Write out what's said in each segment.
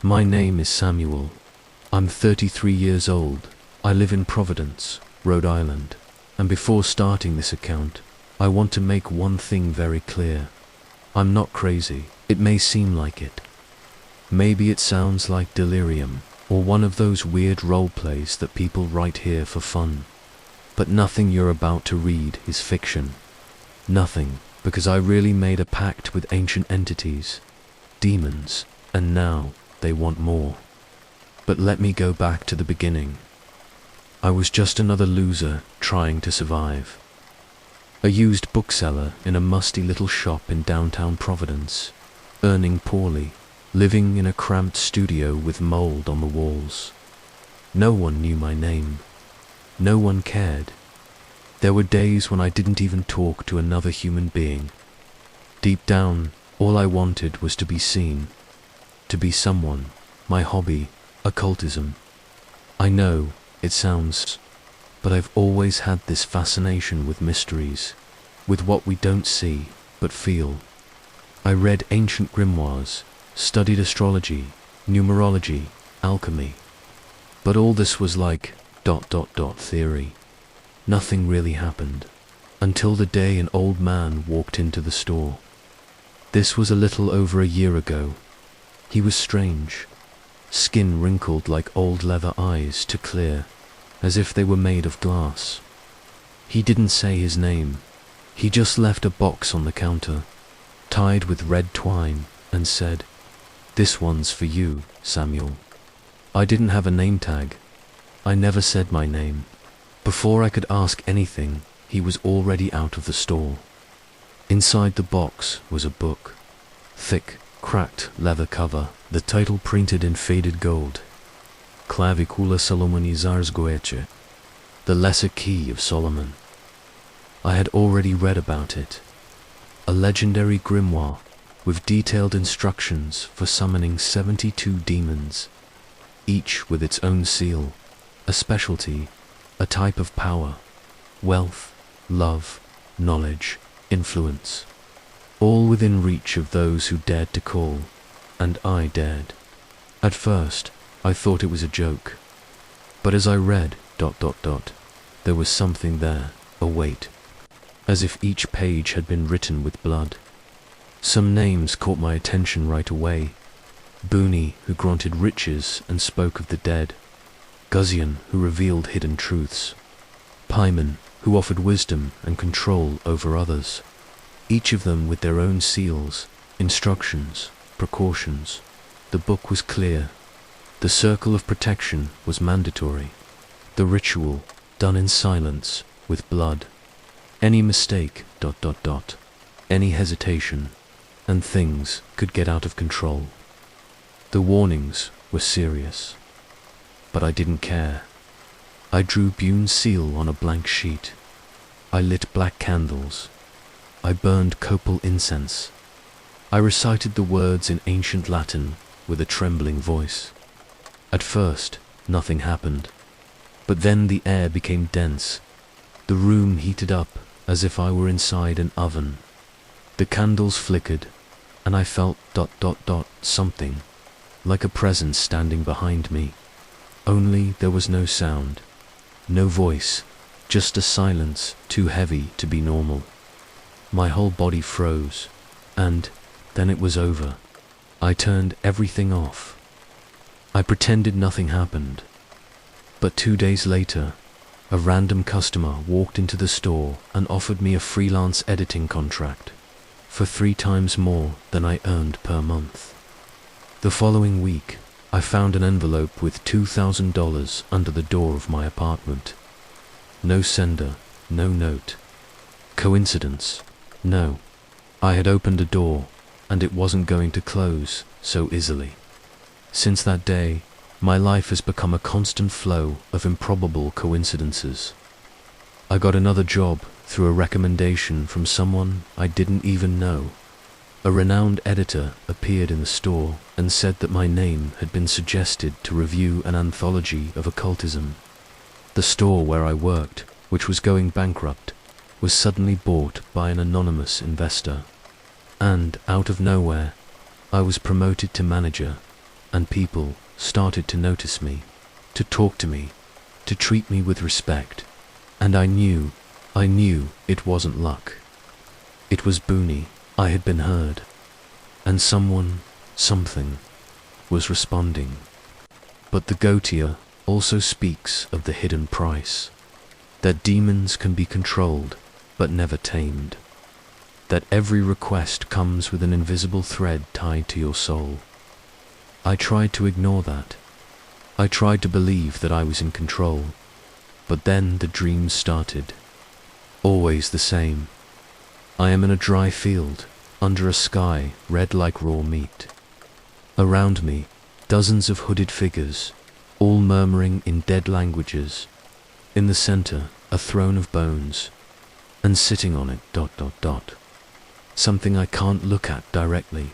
My name is Samuel. I'm 33 years old. I live in Providence, Rhode Island. And before starting this account, I want to make one thing very clear. I'm not crazy. It may seem like it. Maybe it sounds like delirium, or one of those weird role plays that people write here for fun. But nothing you're about to read is fiction. Nothing, because I really made a pact with ancient entities, demons, and now they want more. But let me go back to the beginning. I was just another loser trying to survive. A used bookseller in a musty little shop in downtown Providence, earning poorly, living in a cramped studio with mold on the walls. No one knew my name. No one cared. There were days when I didn't even talk to another human being. Deep down, all I wanted was to be seen, to be someone. My hobby, occultism. I know, it sounds, but I've always had this fascination with mysteries, with what we don't see, but feel. I read ancient grimoires, studied astrology, numerology, alchemy. But all this was like ... theory. Nothing really happened, until the day an old man walked into the store. This was a little over a year ago. He was strange. Skin wrinkled like old leather, eyes too clear, as if they were made of glass. He didn't say his name. He just left a box on the counter, tied with red twine, and said, "This one's for you, Samuel." I didn't have a name tag. I never said my name. Before I could ask anything, he was already out of the store. Inside the box was a book. Thick, cracked leather cover, the title printed in faded gold. Clavicula Solomonizars Goetia, the Lesser Key of Solomon. I had already read about it. A legendary grimoire with detailed instructions for summoning 72 demons, each with its own seal, a specialty, a type of power, wealth, love, knowledge, influence, all within reach of those who dared to call, and I dared. At first, I thought it was a joke, but as I read ... there was something there, a weight, as if each page had been written with blood. Some names caught my attention right away. Bune, who granted riches and spoke of the dead. Gusion, who revealed hidden truths. Paimon, who offered wisdom and control over others. Each of them with their own seals, instructions, precautions. The book was clear. The circle of protection was mandatory. The ritual, done in silence, with blood. Any mistake ... any hesitation, and things could get out of control. The warnings were serious. But I didn't care. I drew Bune's seal on a blank sheet. I lit black candles. I burned copal incense. I recited the words in ancient Latin with a trembling voice. At first, nothing happened. But then the air became dense. The room heated up as if I were inside an oven. The candles flickered, and I felt ... something, like a presence standing behind me. Only there was no sound, no voice, just a silence too heavy to be normal. My whole body froze, and then it was over. I turned everything off. I pretended nothing happened. But 2 days later, a random customer walked into the store and offered me a freelance editing contract for 3 times more than I earned per month. The following week, I found an envelope with $2,000 under the door of my apartment. No sender, no note. Coincidence? No. I had opened a door, and it wasn't going to close so easily. Since that day, my life has become a constant flow of improbable coincidences. I got another job through a recommendation from someone I didn't even know. A renowned editor appeared in the store and said that my name had been suggested to review an anthology of occultism. The store where I worked, which was going bankrupt, was suddenly bought by an anonymous investor. And, out of nowhere, I was promoted to manager. and people started to notice me, to talk to me, to treat me with respect. And I knew it wasn't luck. It was Bune. I had been heard. And something, was responding. But the Goetia also speaks of the hidden price. That demons can be controlled, but never tamed. That every request comes with an invisible thread tied to your soul. I tried to ignore that. I tried to believe that I was in control. But then the dreams started. Always the same. I am in a dry field, under a sky red like raw meat. Around me, dozens of hooded figures, all murmuring in dead languages. In the center, a throne of bones, and sitting on it ... Something I can't look at directly.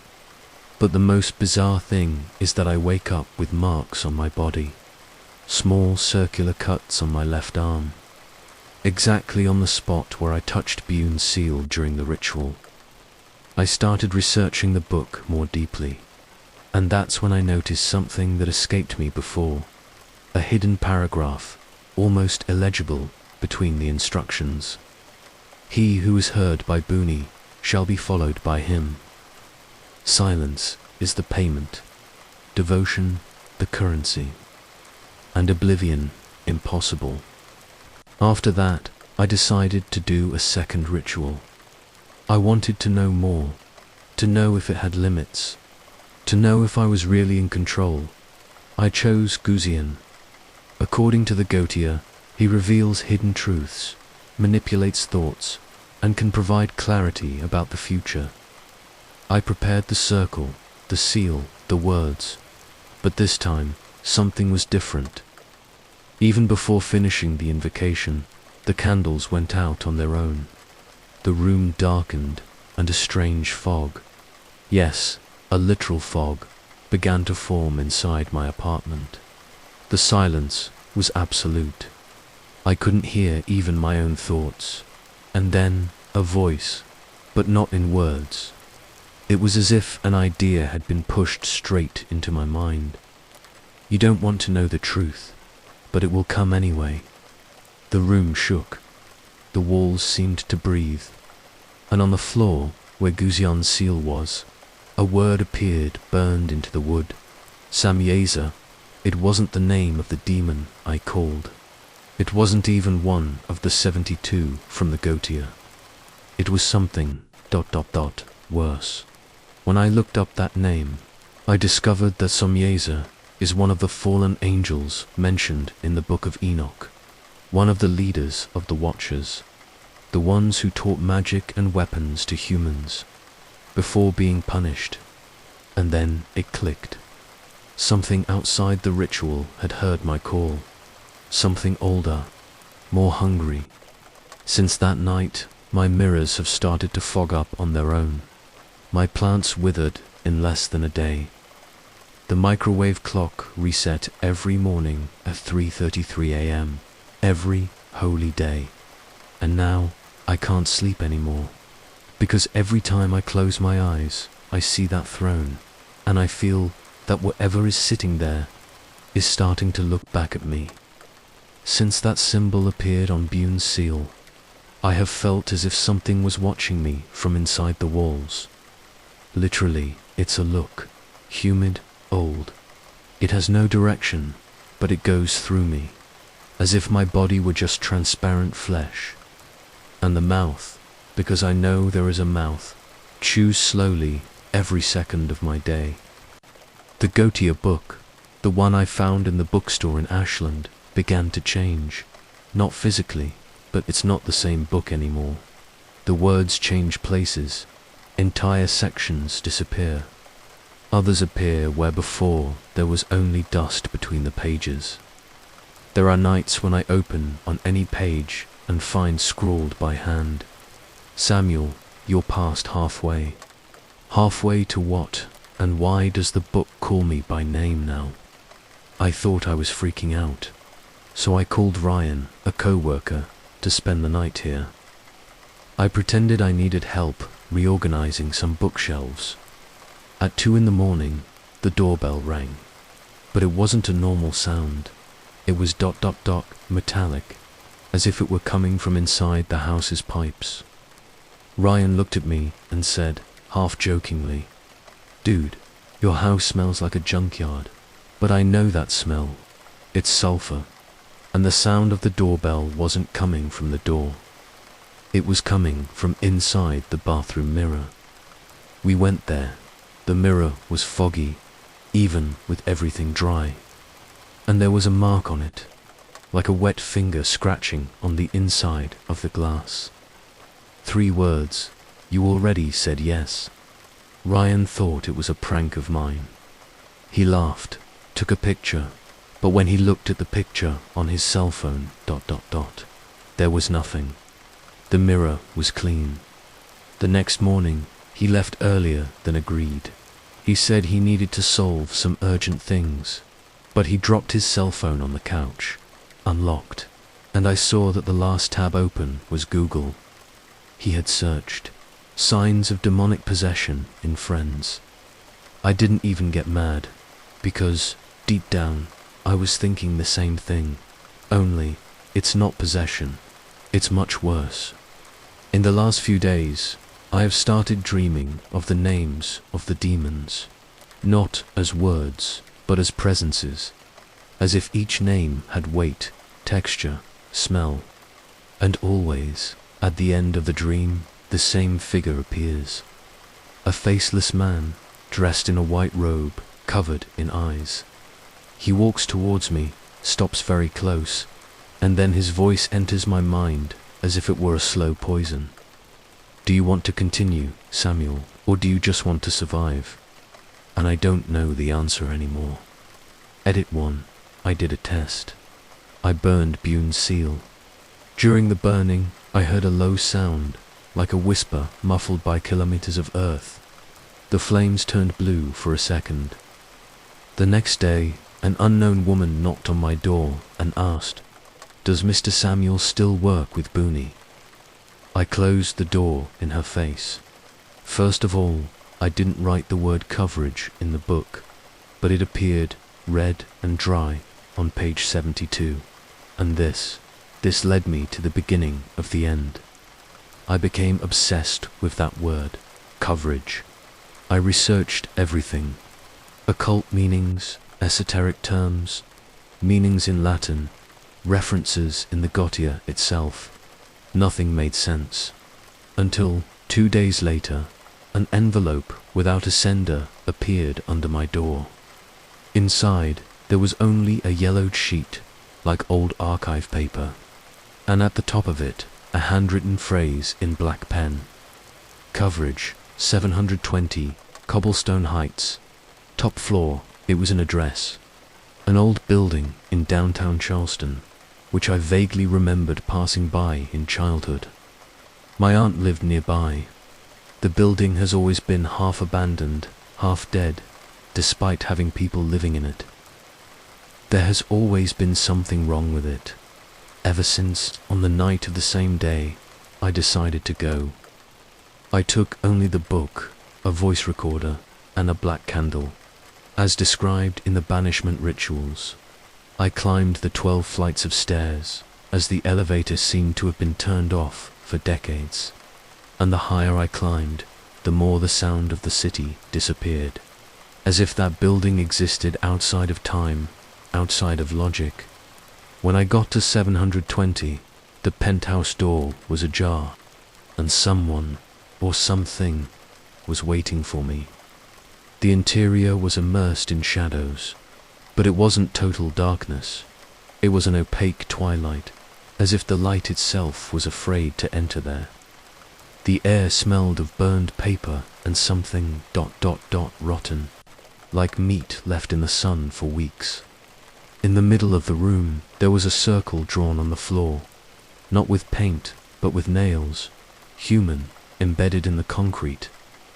But the most bizarre thing is that I wake up with marks on my body. Small circular cuts on my left arm. Exactly on the spot where I touched Bune's seal during the ritual. I started researching the book more deeply. And that's when I noticed something that escaped me before. A hidden paragraph, almost illegible, between the instructions. He who is heard by Bune shall be followed by him. Silence is the payment, devotion the currency, and oblivion impossible. After that, I decided to do a second ritual. I wanted to know more, to know if it had limits, to know if I was really in control. I chose Gusion. According to the Goetia, he reveals hidden truths, manipulates thoughts, and can provide clarity about the future. I prepared the circle, the seal, the words, but this time, something was different. Even before finishing the invocation, the candles went out on their own. The room darkened, and a strange fog, yes, a literal fog, began to form inside my apartment. The silence was absolute. I couldn't hear even my own thoughts. And then, a voice, but not in words. It was as if an idea had been pushed straight into my mind. You don't want to know the truth, but it will come anyway. The room shook. The walls seemed to breathe. And on the floor, where Gusion's seal was, a word appeared burned into the wood. Samyeza. It wasn't the name of the demon I called. It wasn't even one of the 72 from the Goetia. It was something ... worse. When I looked up that name, I discovered that Samyeza is one of the fallen angels mentioned in the Book of Enoch, one of the leaders of the Watchers, the ones who taught magic and weapons to humans, before being punished. And then it clicked. Something outside the ritual had heard my call. Something older, more hungry. Since that night, my mirrors have started to fog up on their own. My plants withered in less than a day. The microwave clock reset every morning at 3:33 a.m. every holy day. And now I can't sleep anymore, because every time I close my eyes, I see that throne, and I feel that whatever is sitting there is starting to look back at me. Since that symbol appeared on Bune's seal, I have felt as if something was watching me from inside the walls. Literally, it's a look, humid, old. It has no direction, but it goes through me, as if my body were just transparent flesh. And the mouth, because I know there is a mouth, chews slowly every second of my day. The Goetia book, the one I found in the bookstore in Ashland, began to change. Not physically, but it's not the same book anymore. The words change places. Entire sections disappear. Others appear where before there was only dust between the pages. There are nights when I open on any page and find scrawled by hand, "Samuel, you're past halfway." Halfway to what? And why does the book call me by name now? I thought I was freaking out, so I called Ryan, a co-worker, to spend the night here. I pretended I needed help reorganizing some bookshelves. At 2 in the morning, the doorbell rang. But it wasn't a normal sound. It was ... metallic, as if it were coming from inside the house's pipes. Ryan looked at me and said, half jokingly, "Dude, your house smells like a junkyard, but I know that smell. It's sulfur." And the sound of the doorbell wasn't coming from the door. It was coming from inside the bathroom mirror. We went there. The mirror was foggy, even with everything dry. And there was a mark on it, like a wet finger scratching on the inside of the glass. 3 words: "You already said yes." Ryan thought it was a prank of mine. He laughed, took a picture, but when he looked at the picture on his cell phone ... there was nothing. The mirror was clean. The next morning, he left earlier than agreed. He said he needed to solve some urgent things, but he dropped his cell phone on the couch, unlocked, and I saw that the last tab open was Google. He had searched signs of demonic possession in friends. I didn't even get mad, because, deep down, I was thinking the same thing, only, it's not possession, it's much worse. In the last few days, I have started dreaming of the names of the demons, not as words, but as presences, as if each name had weight, texture, smell, and always, at the end of the dream, the same figure appears. A faceless man, dressed in a white robe, covered in eyes. He walks towards me, stops very close, and then his voice enters my mind as if it were a slow poison. "Do you want to continue, Samuel, or do you just want to survive?" And I don't know the answer anymore. Edit 1. I did a test. I burned Bune's seal. During the burning, I heard a low sound, like a whisper muffled by kilometers of earth. The flames turned blue for a second. The next day, an unknown woman knocked on my door and asked, "Does Mr. Samuel still work with Bune?" I closed the door in her face. First of all, I didn't write the word coverage in the book, but it appeared, red and dry, on page 72. And this led me to the beginning of the end. I became obsessed with that word, coverage. I researched everything. Occult meanings, esoteric terms, meanings in Latin, references in the Goetia itself. Nothing made sense. Until, 2 days later, an envelope without a sender appeared under my door. Inside, there was only a yellowed sheet, like old archive paper, and at the top of it, a handwritten phrase in black pen. Coverage, 720, Cobblestone Heights. Top floor, it was an address. An old building in downtown Charleston, which I vaguely remembered passing by in childhood. My aunt lived nearby. The building has always been half abandoned, half dead, despite having people living in it. There has always been something wrong with it, ever since, on the night of the same day, I decided to go. I took only the book, a voice recorder, and a black candle, as described in the banishment rituals. I climbed the 12 flights of stairs, as the elevator seemed to have been turned off for decades. And the higher I climbed, the more the sound of the city disappeared, as if that building existed outside of time, outside of logic. When I got to 720, the penthouse door was ajar, and someone, or something, was waiting for me. The interior was immersed in shadows, but it wasn't total darkness. It was an opaque twilight, as if the light itself was afraid to enter there. The air smelled of burned paper and something ... rotten, like meat left in the sun for weeks. In the middle of the room, there was a circle drawn on the floor, not with paint, but with nails, human, embedded in the concrete,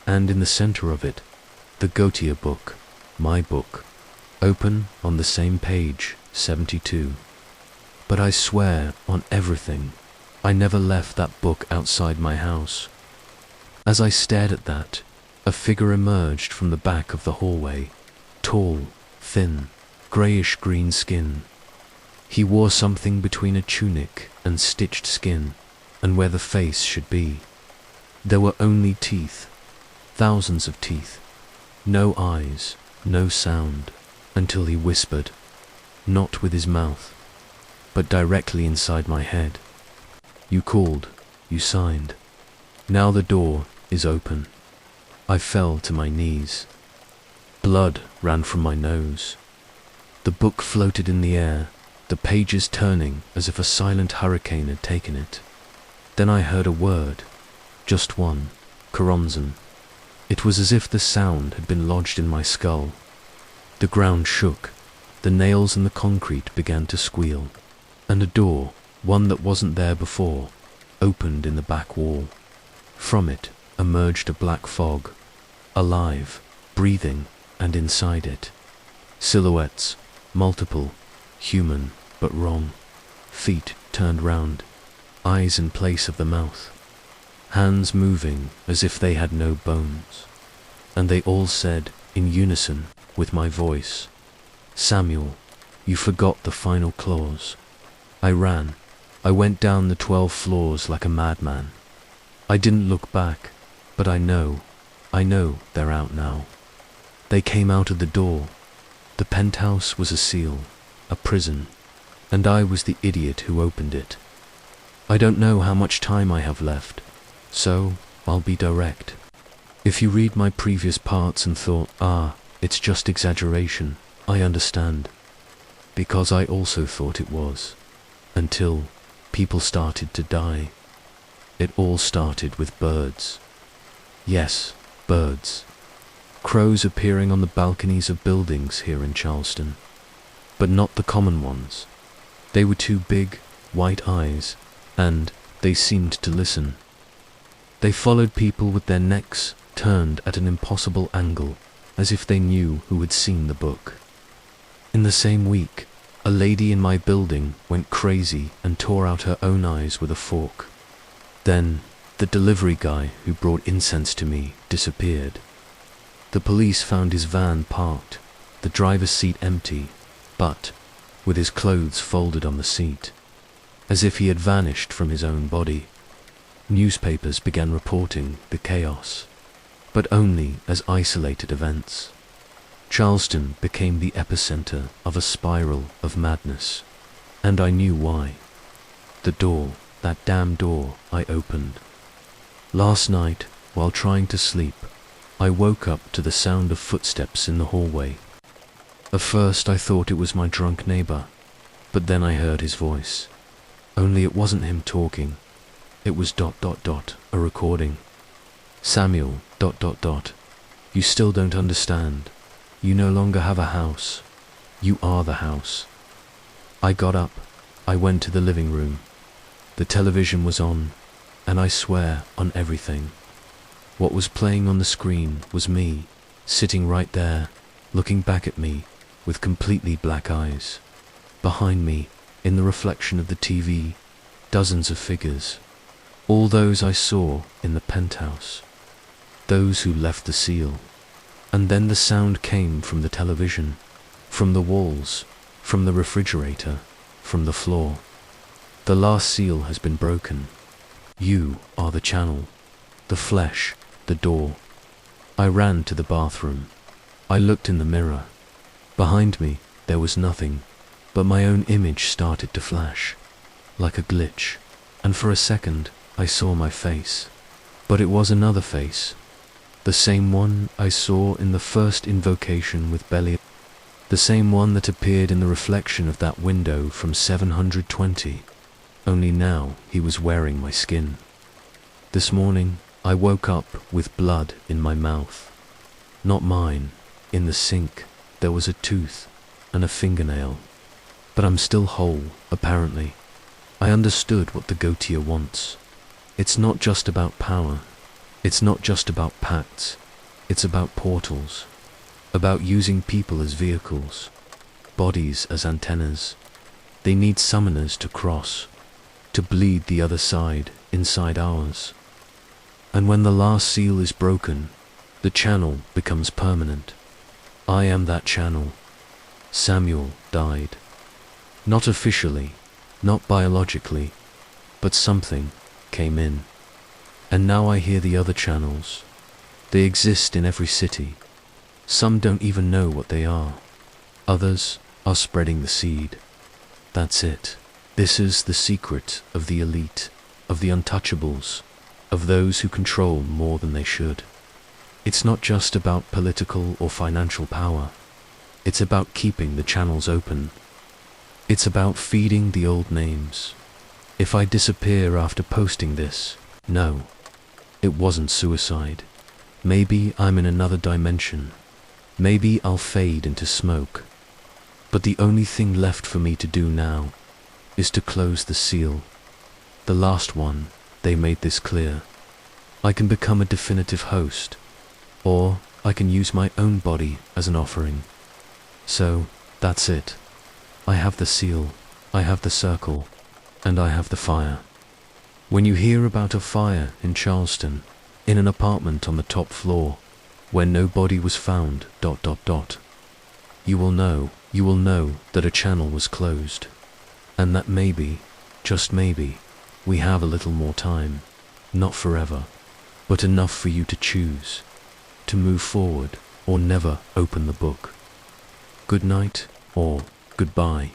and in the center of it, the Goetia book, my book, open on the same page, 72. But I swear on everything, I never left that book outside my house. As I stared at that, a figure emerged from the back of the hallway, tall, thin, greyish-green skin. He wore something between a tunic and stitched skin, and where the face should be, there were only teeth, thousands of teeth, no eyes, no sound, until he whispered, not with his mouth, but directly inside my head. You called, you signed. Now the door is open. I fell to my knees. Blood ran from my nose. The book floated in the air, the pages turning as if a silent hurricane had taken it. Then I heard a word, just one, Karonzan. It was as if the sound had been lodged in my skull. The ground shook, the nails in the concrete began to squeal, and a door, one that wasn't there before, opened in the back wall. From it emerged a black fog, alive, breathing, and inside it, silhouettes, multiple, human, but wrong. Feet turned round, eyes in place of the mouth, hands moving as if they had no bones. And they all said, in unison, with my voice, Samuel, you forgot the final clause. I ran. I went down the 12 floors like a madman. I didn't look back, but I know they're out now. They came out of the door. The penthouse was a seal, a prison, and I was the idiot who opened it. I don't know how much time I have left, so I'll be direct. If you read my previous parts and thought, it's just exaggeration, I understand. Because I also thought it was. Until people started to die. It all started with birds. Yes, birds. Crows appearing on the balconies of buildings here in Charleston. But not the common ones. They were too big, white eyes, and they seemed to listen. They followed people with their necks turned at an impossible angle, as if they knew who had seen the book. In the same week, a lady in my building went crazy and tore out her own eyes with a fork. Then, the delivery guy who brought incense to me disappeared. The police found his van parked, the driver's seat empty, but with his clothes folded on the seat, as if he had vanished from his own body. Newspapers began reporting the chaos, but only as isolated events. Charleston became the epicenter of a spiral of madness, and I knew why. The door, that damn door, I opened. Last night, while trying to sleep, I woke up to the sound of footsteps in the hallway. At first I thought it was my drunk neighbor, but then I heard his voice. Only it wasn't him talking. It was ... a recording. Samuel ... You still don't understand. You no longer have a house. You are the house. I got up. I went to the living room. The television was on, and I swear on everything. What was playing on the screen was me, sitting right there, looking back at me, with completely black eyes. Behind me, in the reflection of the TV, dozens of figures. All those I saw in the penthouse. Those who left the seal. And then the sound came from the television, from the walls, from the refrigerator, from the floor. The last seal has been broken. You are the channel, the flesh, the door. I ran to the bathroom. I looked in the mirror. Behind me, there was nothing, but my own image started to flash, like a glitch, and for a second, I saw my face. But it was another face, the same one I saw in the first invocation with Belial, the same one that appeared in the reflection of that window from 720, only now he was wearing my skin. This morning, I woke up with blood in my mouth. Not mine. In the sink, there was a tooth and a fingernail. But I'm still whole, apparently. I understood what the Goetia wants. It's not just about power. It's not just about pacts. It's about portals. About using people as vehicles. Bodies as antennas. They need summoners to cross. To bleed the other side, inside ours. And when the last seal is broken, the channel becomes permanent. I am that channel. Samuel died. Not officially, not biologically, but something came in. And now I hear the other channels. They exist in every city. Some don't even know what they are. Others are spreading the seed. That's it. This is the secret of the elite, of the untouchables, of those who control more than they should. It's not just about political or financial power. It's about keeping the channels open. It's about feeding the old names. If I disappear after posting this, no, it wasn't suicide. Maybe I'm in another dimension. Maybe I'll fade into smoke. But the only thing left for me to do now is to close the seal. The last one, they made this clear. I can become a definitive host, or I can use my own body as an offering. So, that's it. I have the seal, I have the circle, and I have the fire. When you hear about a fire in Charleston, in an apartment on the top floor, where no body was found, you will know that a channel was closed. And that maybe, just maybe, we have a little more time. Not forever, but enough for you to choose, to move forward, or never open the book. Good night, or goodbye.